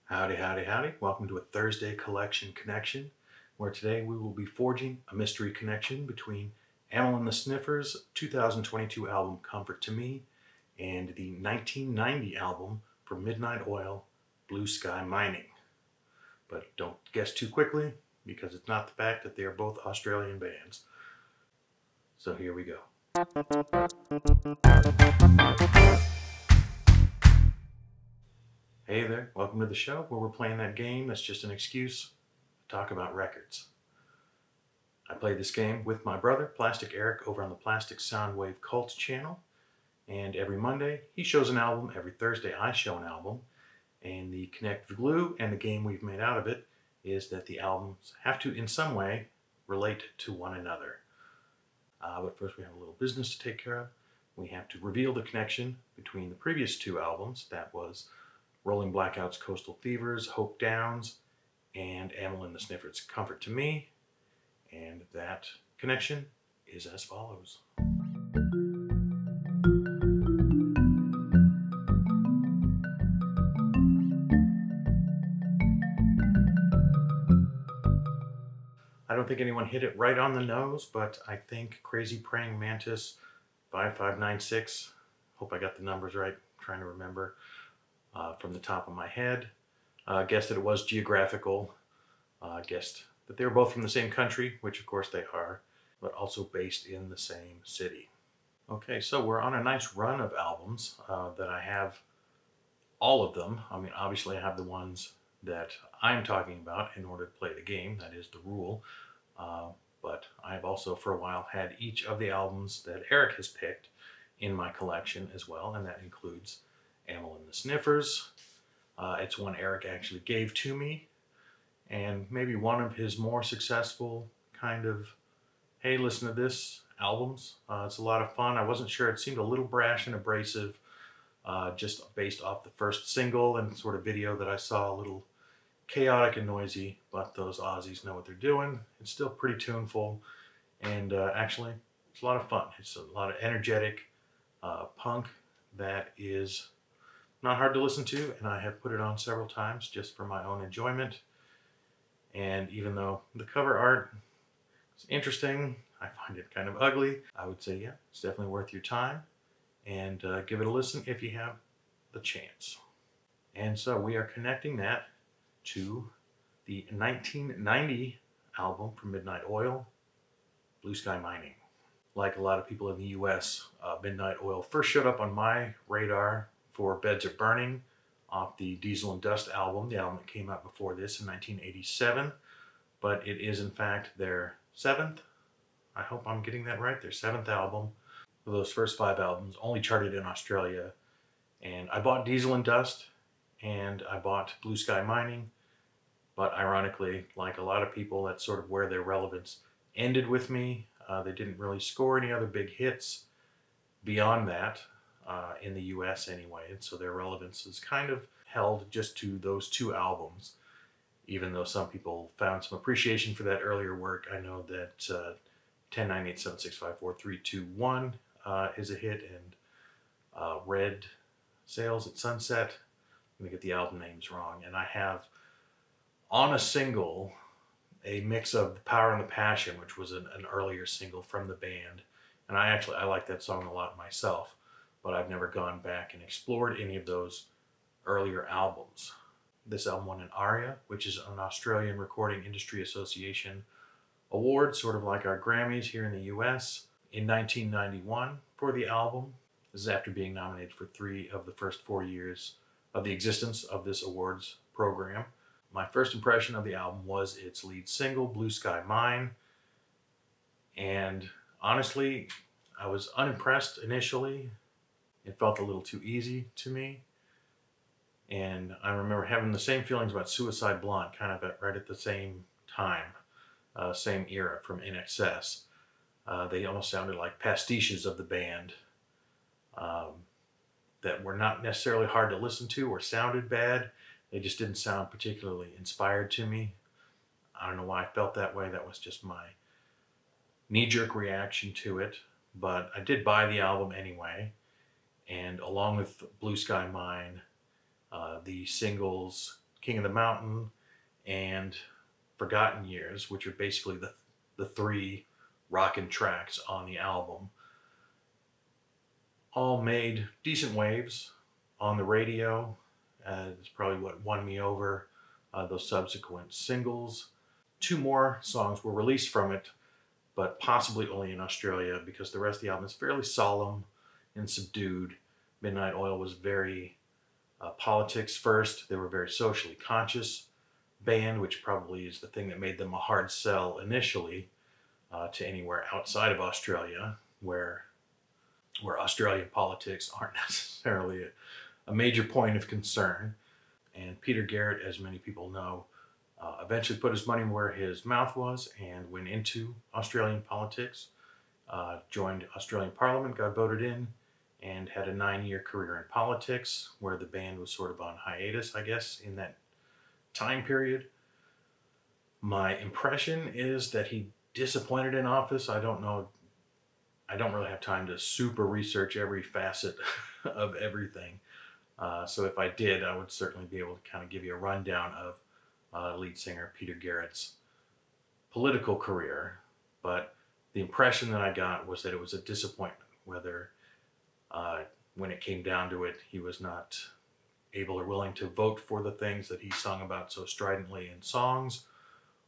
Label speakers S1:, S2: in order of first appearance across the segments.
S1: Howdy, howdy, howdy. Welcome to a Thursday Collection Connection, where today we will be forging a mystery connection between Amyl and the Sniffers' 2022 album Comfort to Me and the 1990 album from Midnight Oil, Blue Sky Mining. But don't guess too quickly, because it's not the fact that they are both Australian bands. So here we go. Hey there, welcome to the show where we're playing that game that's just an excuse to talk about records. I play this game with my brother, Plastic Eric, over on the Plastic Soundwave Cult channel. And every Monday, he shows an album. Every Thursday, I show an album. And the connective glue and the game we've made out of it is that the albums have to, in some way, relate to one another. But first, we have a little business to take care of. We have to reveal the connection between the previous two albums. That was Rolling Blackout's Coastal Fevers, Hope Downs, and Amyl and the Sniffers' Comfort to Me. And that connection is as follows. I don't think anyone hit it right on the nose, but I think Crazy Praying Mantis 5596, hope I got the numbers right, I'm trying to remember from the top of my head, guessed that it was geographical, guessed that they were both from the same country, which of course they are, but also based in the same city. Okay, so we're on a nice run of albums that I have all of them. I mean, obviously I have the ones that I'm talking about in order to play the game. That is the rule. But I've also for a while had each of the albums that Eric has picked in my collection as well, and that includes Amyl and the Sniffers. It's one Eric actually gave to me, and maybe one of his more successful kind of, hey, listen to this albums. It's a lot of fun. I wasn't sure. It seemed a little brash and abrasive, just based off the first single and sort of video that I saw, a little chaotic and noisy, but those Aussies know what they're doing. It's still pretty tuneful, and actually, it's a lot of fun. It's a lot of energetic punk that is not hard to listen to, and I have put it on several times just for my own enjoyment. And even though the cover art is interesting, I find it kind of ugly, I would say, yeah, it's definitely worth your time, and give it a listen if you have the chance. And so we are connecting that to the 1990 album from Midnight Oil, Blue Sky Mining. Like a lot of people in the US, Midnight Oil first showed up on my radar for Beds Are Burning off the Diesel and Dust album, the album that came out before this in 1987. But it is in fact their seventh, I hope I'm getting that right, their seventh album. Those first 5 albums only charted in Australia. And I bought Diesel and Dust and I bought Blue Sky Mining. But ironically, like a lot of people, that's sort of where their relevance ended with me. They didn't really score any other big hits beyond that, in the US anyway. And so their relevance is kind of held just to those 2 albums. Even though some people found some appreciation for that earlier work, I know that 1098765431 is a hit, and Red Sails at Sunset. I'm going to get the album names wrong. And I have on a single a mix of The Power and the Passion, which was an earlier single from the band. And I like that song a lot myself, but I've never gone back and explored any of those earlier albums. This album won an ARIA, which is an Australian Recording Industry Association award, sort of like our Grammys here in the US, in 1991 for the album. This is after being nominated for 3 of the first 4 years of the existence of this awards program. My first impression of the album was its lead single, Blue Sky Mine. And honestly, I was unimpressed initially. It felt a little too easy to me. And I remember having the same feelings about Suicide Blonde, kind of right at the same time, same era from INXS. They almost sounded like pastiches of the band that were not necessarily hard to listen to or sounded bad. They just didn't sound particularly inspired to me. I don't know why I felt that way. That was just my knee-jerk reaction to it. But I did buy the album anyway. And along with Blue Sky Mine, the singles King of the Mountain, and Forgotten Years, which are basically the three rockin' tracks on the album. All made decent waves on the radio. It's probably what won me over those subsequent singles. 2 more songs were released from it, but possibly only in Australia, because the rest of the album is fairly solemn and subdued. Midnight Oil was very politics first. They were very socially conscious band, which probably is the thing that made them a hard sell initially to anywhere outside of Australia, where Australian politics aren't necessarily a major point of concern. And Peter Garrett, as many people know, eventually put his money where his mouth was and went into Australian politics, joined Australian Parliament, got voted in, and had a 9-year career in politics, where the band was sort of on hiatus, I guess, in that time period. My impression is that he disappointed in office. I don't know. I don't really have time to super research every facet of everything. So if I did, I would certainly be able to kind of give you a rundown of lead singer Peter Garrett's political career. But the impression that I got was that it was a disappointment, whether when it came down to it, he was not able or willing to vote for the things that he sung about so stridently in songs,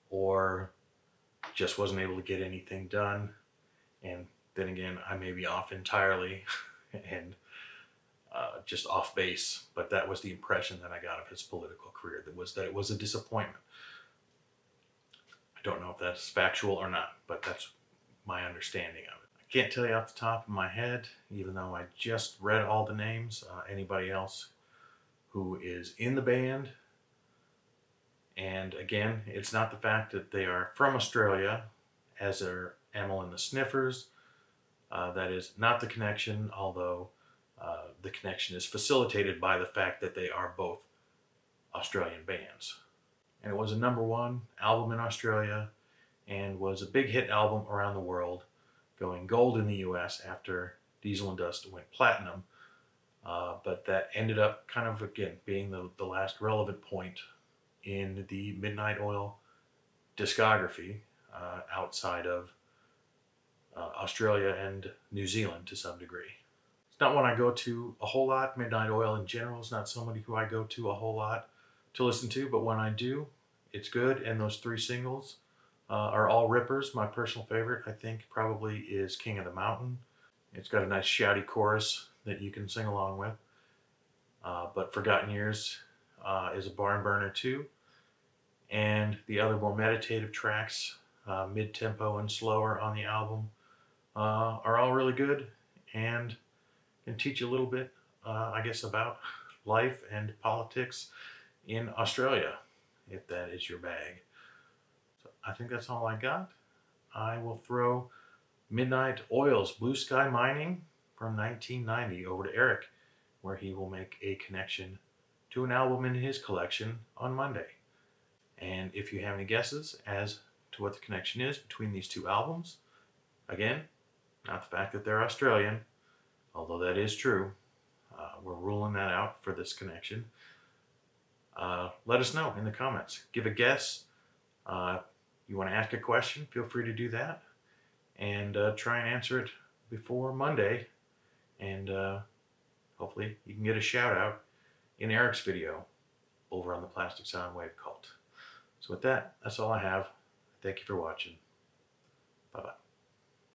S1: or just wasn't able to get anything done. And then again, I may be off entirely and just off base, but that was the impression that I got of his political career, that it was a disappointment. I don't know if that's factual or not, but that's my understanding of it. I can't tell you off the top of my head, even though I just read all the names, anybody else who is in the band. And again, it's not the fact that they are from Australia, as are Amyl and the Sniffers. That is not the connection, although the connection is facilitated by the fact that they are both Australian bands. And it was a #1 album in Australia and was a big hit album around the world, going gold in the US after Diesel and Dust went platinum. But that ended up kind of, again, being the last relevant point in the Midnight Oil discography outside of Australia and New Zealand to some degree. It's not one I go to a whole lot. Midnight Oil in general is not somebody who I go to a whole lot to listen to, but when I do, it's good. And those 3 singles are all rippers. My personal favorite, I think, probably is King of the Mountain. It's got a nice shouty chorus that you can sing along with. But Forgotten Years is a barn burner too. And the other more meditative tracks, mid-tempo and slower on the album, are all really good and can teach you a little bit, I guess, about life and politics in Australia, if that is your bag. So I think that's all I got. I will throw Midnight Oil's Blue Sky Mining from 1990 over to Eric, where he will make a connection to an album in his collection on Monday. And if you have any guesses as to what the connection is between these 2 albums, again, not the fact that they're Australian, although that is true, we're ruling that out for this connection. Let us know in the comments. Give a guess. You want to ask a question, feel free to do that. And try and answer it before Monday. And hopefully you can get a shout out in Eric's video over on the Plastic Sound Wave Cult. So with that, that's all I have. Thank you for watching. Bye-bye.